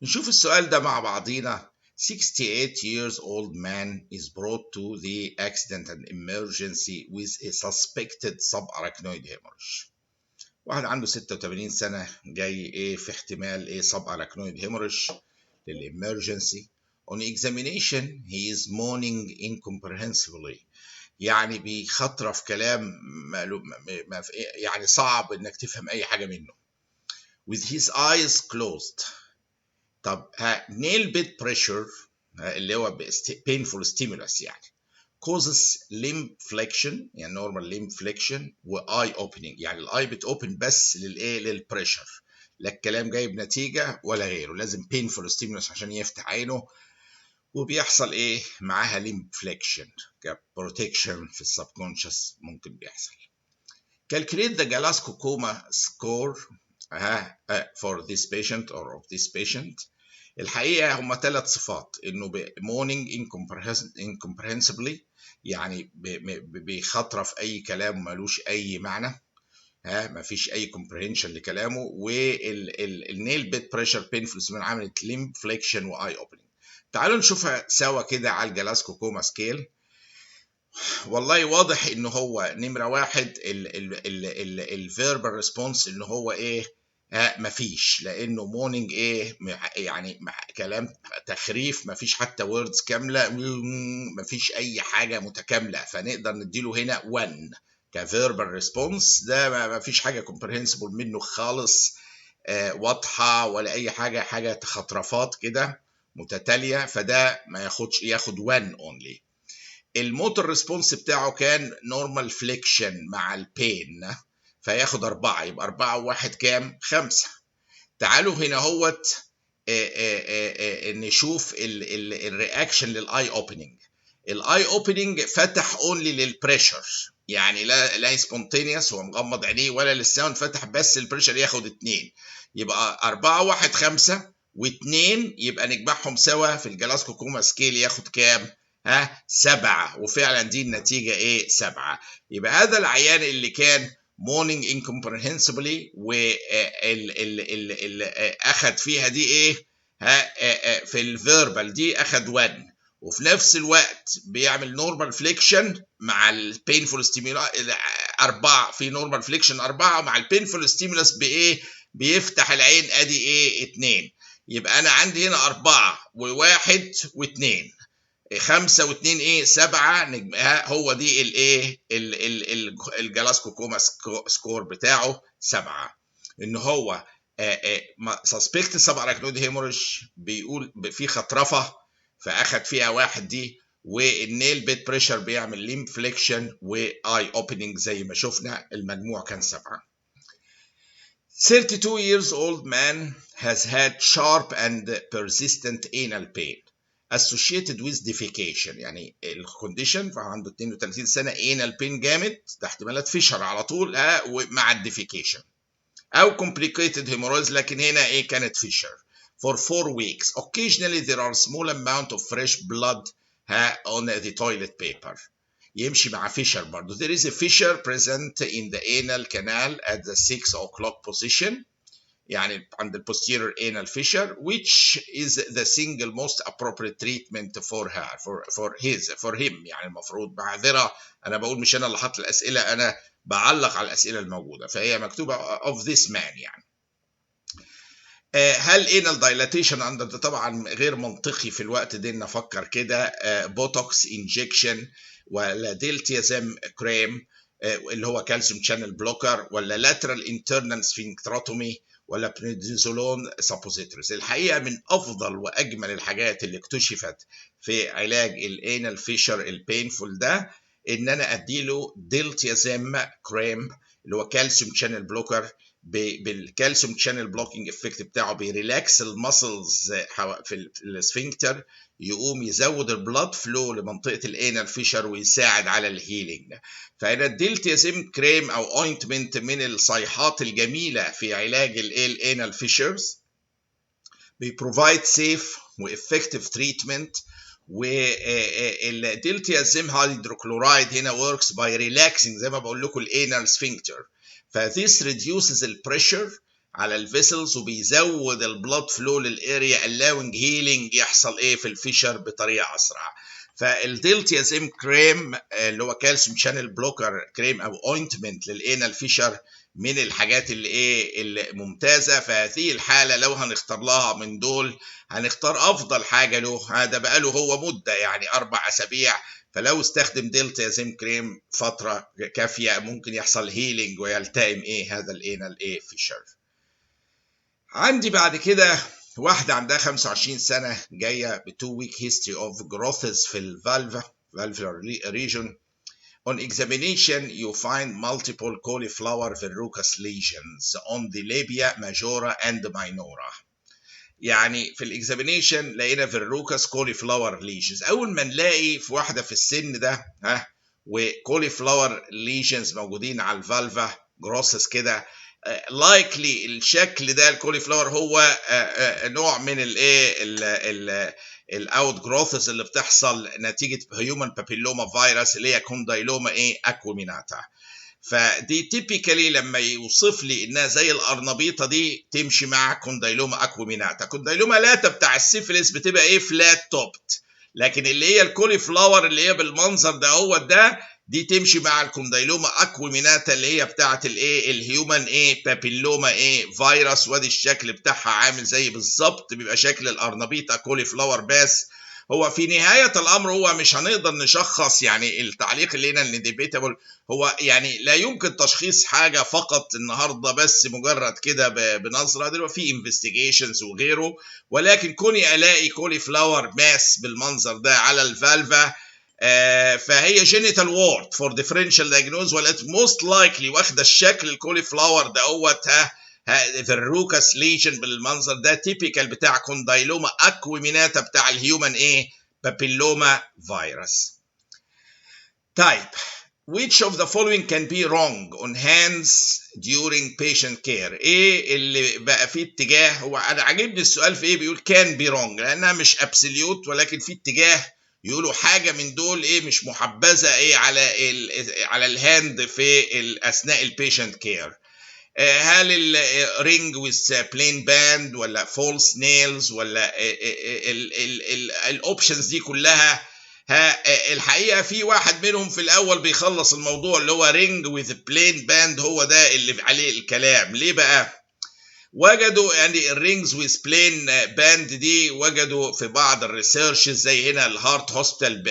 نشوف السؤال ده مع بعضينا. 68 years old man is brought to the accident and emergency with a suspected subarachnoid hemorrhage. واحد عنده 86 سنة جاي ايه في احتمال ايه subarachnoid hemorrhage للإمرجنسي. On examination he is moaning incomprehensibly. يعني بيخطرف كلام يعني صعب انك تفهم اي حاجة منه. With his eyes closed. طب nail bed pressure اللي هو painful stimulus يعني causes limb flexion يعني normal limb flexion و eye opening يعني الاي بتopen بس للايه للبريشر، لا الكلام جايب نتيجه ولا غيره، لازم painful stimulus عشان يفتح عينه، وبيحصل ايه معاها limb flexion كبروتكشن في السبكونشس ممكن بيحصل. Calculate the Glasgow coma score for this patient or of this patient. الحقيقة هم 3 صفات، إنه moaning incomprehensibly يعني بيخطرف أي كلام ملوش أي معنى، مفيش أي comprehension لكلامه، والنيل بيت بريشر painful عملت limb flexion و eye opening. تعالوا نشوفها سوا كده على الجلاسكو كوما سكيل. والله واضح إنه هو نمرة 1 الفيربال ريسبونس إنه هو إيه مفيش، لانه مورنينج ايه يعني كلام تخريف، مفيش حتى ووردز كامله، مفيش اي حاجه متكامله، فنقدر نديله هنا 1 كفيربال ريسبونس. ده مفيش حاجه كومبريهنسبل منه خالص واضحه ولا اي حاجه، حاجه تخطرفات كده متتاليه، فده ما ياخد 1 اونلي. الموتور ريسبونس بتاعه كان نورمال فليكشن مع البين، فياخد 4، يبقى 4 و1 كام؟ 5. تعالوا هنا هوت نشوف الرياكشن للاي اوبننج. الاي اوبننج فتح اونلي للبريشر، يعني لا سبونتينيوس هو مغمض عينيه ولا للساوند، فتح بس البريشر ياخد 2، يبقى 4 1 5 و2 يبقى نجمعهم سوا في الجلاسكو كوما سكيل ياخد كام؟ 7، وفعلا دي النتيجه ايه؟ 7. يبقى هذا العيان اللي كان mourning incomprehensibly اخد فيها دي ايه؟ في الفيربال دي اخد 1، وفي نفس الوقت بيعمل نورمال فليكشن مع البينفول ستيمولا 4، في نورمال فليكشن 4 مع البينفول ستيمولس بايه؟ بيفتح العين ادي ايه؟ 2. يبقى انا عندي هنا 4 و1 و2، 5 و2 ايه؟ 7. هو دي الايه؟ الجلاسكو كوما سكور بتاعه 7. ان هو سسبكت سب اراكنويد هيموريج، بيقول في خطرفه فاخد فيها 1 دي، والنيل بيت بريشر بيعمل ليم فليكشن واي اوبننج زي ما شفنا، المجموع كان 7. 32 years old man has had sharp and persistent anal pain associated with defecation. يعني الكونديشن فعنده 32 سنه anal pain جامد، ده احتمالات فيشر على طول مع الديفيكيشن او complicated hemorrhoids، لكن هنا ايه؟ كانت فيشر for 4 weeks. Occasionally there are small amount of fresh blood on the toilet paper. يمشي مع فيشر برضه. There is a fissure present in the anal canal at the 6 o'clock position، يعني عند البوستيريور anal fissure, which is the single most appropriate treatment for her for him. يعني المفروض، معذرة أنا بقول مش أنا اللي حط الأسئلة، أنا بعلق على الأسئلة الموجودة، فهي مكتوبة of this man يعني. هل anal dilatation عند ده طبعا غير منطقي في الوقت ده نفكر كده، بوتوكس انجكشن ولا ديلتيازم كريم اللي هو كالسيوم شانل بلوكر، ولا لاترال انترنال سفنكتراتومي، ولا بريدنيزولون سابوزيتوريز. الحقيقه من افضل واجمل الحاجات اللي اكتشفت في علاج الانال فيشر البينفول ده ان انا اديله ديلتيازم كريم اللي هو كالسيوم شانل بلوكر. بالكالسيوم شانل بلوكينج افكت بتاعه بيريلاكس المسلز في السفنكتر، يقوم يزود البلاد فلو لمنطقه الانال فيشر ويساعد على الهيلينج. فهنا الديلتيازم كريم او اوينتمنت من الصيحات الجميله في علاج الانال فيشرز، بيبروفايد سيف وافكتيف تريتمنت. والديلتيازم هيدروكلورايد هنا works by relaxing زي ما بقول لكم الانال sphincter، فthis reduces the pressure على الفيسلز وبيزود البلاد فلو للاريا allowing healing يحصل ايه في الفيشر بطريقه اسرع. فالدلتيازيم كريم اللي هو كالسيوم شانل بلوكر كريم او اوينتمنت للانال فيشر من الحاجات اللي ايه الممتازه. فهذه الحاله لو هنختار لها من دول هنختار افضل حاجه له، هذا بقى له هو مده يعني 4 أسابيع، فلو استخدم دلتيازيم كريم فتره كافيه ممكن يحصل هيلينج ويلتئم ايه هذا الانال ايه فيشر. عندي بعد كده واحدة عندها 25 سنة جاية ب 2 week history of growths في valvular region. On examination you find multiple cauliflower verrucous lesions on the labia majora and minora. يعني في الاكزامينيشن لقينا verrucous cauliflower lesions. أول ما نلاقي في واحدة في السن ده وكوليفلاور lesions موجودين على الفالفا جروسس كده لايكلي الشكل ده الكوليفلاور هو نوع من الايه الاوت جروثس اللي بتحصل نتيجه هيومن بابيلوما فيروس اللي هي كوندايلوما ايه اكويميناتا. فدي تيبيكالي لما يوصف لي انها زي القرنبيطه دي تمشي مع كوندايلوما اكويميناتا. كوندايلوما لاتا بتاع السيفلس بتبقى ايه فلات توبت، لكن اللي هي الكوليفلاور اللي هي بالمنظر ده هو ده دي تمشي مع الكوندايلوما اكويميناتا اللي هي بتاعه الايه الهيومن ايه بابيلوما ايه فيروس. وادي الشكل بتاعها عامل زي بالظبط بيبقى شكل القرنبيطه كوليفلاور. بس هو في نهايه الامر هو مش هنقدر نشخص يعني التعليق اللي هنا الديبيتابل هو يعني لا يمكن تشخيص حاجه فقط النهارده بس مجرد كده بنظره، دلوقتي في انفستيجيشنز وغيره، ولكن كوني الاقي كوليفلاور ماس بالمنظر ده على الفالفا فهي جينيتال وورد فور ديفرنشال دايجنوز، ولكن موست لايكلي واخده الشكل الكوليفلاور دوت فيروكاس ليجن بالمنظر ده تيبيكال بتاع كوندايلوما اكويميناتا بتاع الهيومن ايه بابيلوما فيروس. طيب which of the following can be wrong on hands during patient care؟ ايه اللي بقى فيه اتجاه؟ هو انا عاجبني السؤال في ايه بيقول can be wrong لانها مش absolute، ولكن في اتجاه يقولوا حاجه من دول ايه مش محبذه ايه على الهاند في اثناء البيشنت كير. هل الرينج with plain band ولا false nails ولا الاوبشنز دي كلها؟ الحقيقه في واحد منهم في الاول بيخلص الموضوع اللي هو رينج with plain band، هو ده اللي عليه الكلام. ليه بقى؟ وجدوا يعني الرينجز ويز بلين باند دي وجدوا في بعض الريسيرشز زي هنا الهارت هوسبيتال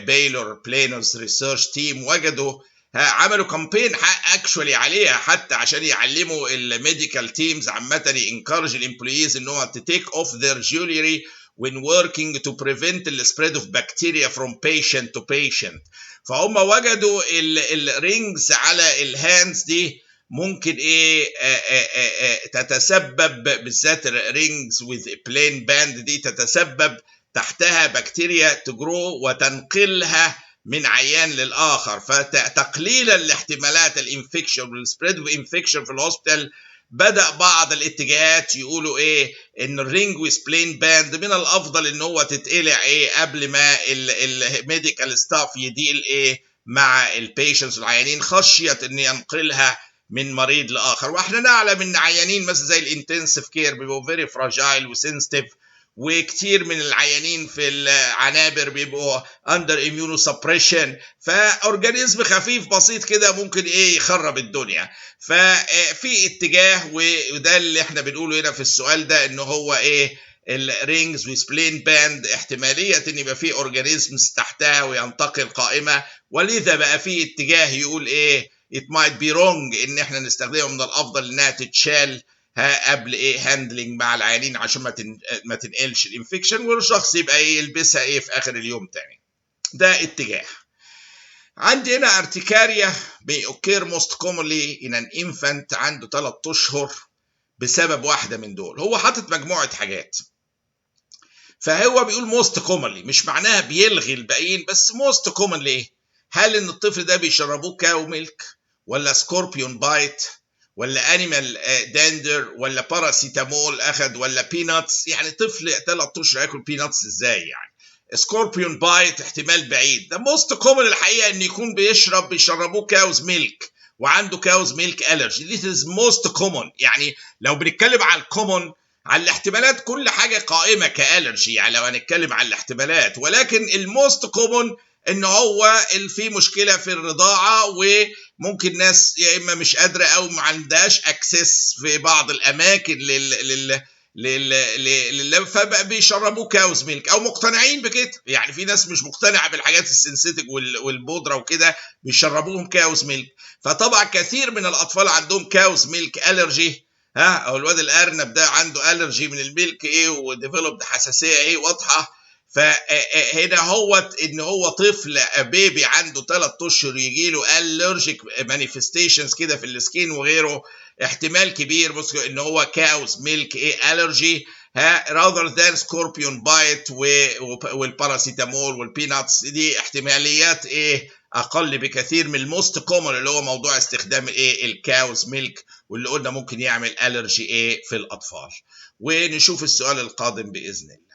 بايلور بلينرز ريسيرش تيم وجدوا عملوا كامبين اكشولي عليها حتى عشان يعلموا الميديكال تيمز عامه ينكرج الامبلويز ان هو to take off their jewelry when working to prevent the spread of bacteria from patient to patient. فهم وجدوا الرينجز على الهاندز دي ممكن ايه تتسبب بالذات رينجز with plain band دي تتسبب تحتها بكتيريا تجرو وتنقلها من عيان للاخر، فتقليلا لاحتمالات الانفكشن والسبريد اوف انفكشن في الهوسبيتال بدأ بعض الاتجاهات يقولوا ايه ان الرينج with plain band من الافضل ان هو تتقلع ايه قبل ما الميديكال ستاف يديل ايه مع البيشنتس العيانين خشيه ان ينقلها من مريض لاخر. واحنا نعلم ان عيانين مثلا زي الانتنسيف كير بيبقوا فيري فراجايل وسنسيتيف، وكتير من العيانين في العنابر بيبقوا اندر اميونو سبريشن، فاورجانيزم خفيف بسيط كده ممكن ايه يخرب الدنيا. ففي اتجاه وده اللي احنا بنقوله هنا في السؤال ده ان هو ايه الرينجز with plain band احتماليه ان يبقى في اورجانيزمز تحتها وينتقل قائمه، ولذا بقى في اتجاه يقول ايه it might be wrong ان احنا نستخدمها، من الافضل انها تتشال قبل ايه هاندلنج مع العيانين عشان ما تنقلش الانفكشن والشخص يبقى ايه يلبسها ايه في اخر اليوم تاني. ده اتجاه. عندي هنا ارتكاريا may occur most commonly in an infant عنده 3 اشهر بسبب واحده من دول. هو حاطط مجموعه حاجات، فهو بيقول most commonly مش معناها بيلغي الباقيين، بس most commonly هل ان الطفل ده بيشربوه كاو ميلك ولا سكوربيون بايت ولا انيمال داندر ولا باراسيتامول اخد ولا بيناتس؟ يعني طفل 3 اشهر ياكل بيناتس ازاي يعني؟ سكوربيون بايت احتمال بعيد. ده موست كومن الحقيقه ان يكون بيشربوه كاوز ميلك وعنده كاوز ميلك الرجي. This is most common. يعني لو بنتكلم على الكومون، على الاحتمالات كل حاجه قائمه كالرجي يعني لو هنتكلم على الاحتمالات، ولكن الموست كومون ان هو في مشكله في الرضاعه، وممكن ناس يا اما مش قادره او ما عندهاش اكسس في بعض الاماكن فبقى بيشربوه كاوز ميلك او مقتنعين بكده. يعني في ناس مش مقتنعه بالحاجات السنسيتك والبودره وكده بيشربوهم كاوز ميلك. فطبعا كثير من الاطفال عندهم كاوز ميلك الرجي، او الواد الارنب ده عنده الرجي من الميلك وديفلوبد حساسيه واضحه. فهنا هو ان هو طفل بيبي عنده 3 اشهر يجي له الرجيك مانيفستيشنز كده في السكين وغيره، احتمال كبير بص ان هو كاوز ميلك الرجي rather than scorpion bite والباراسيتامول والبيناتس. دي احتماليات اقل بكثير من الموست كومن اللي هو موضوع استخدام الكاوز ميلك، واللي قلنا ممكن يعمل الرجي في الاطفال. ونشوف السؤال القادم باذن الله.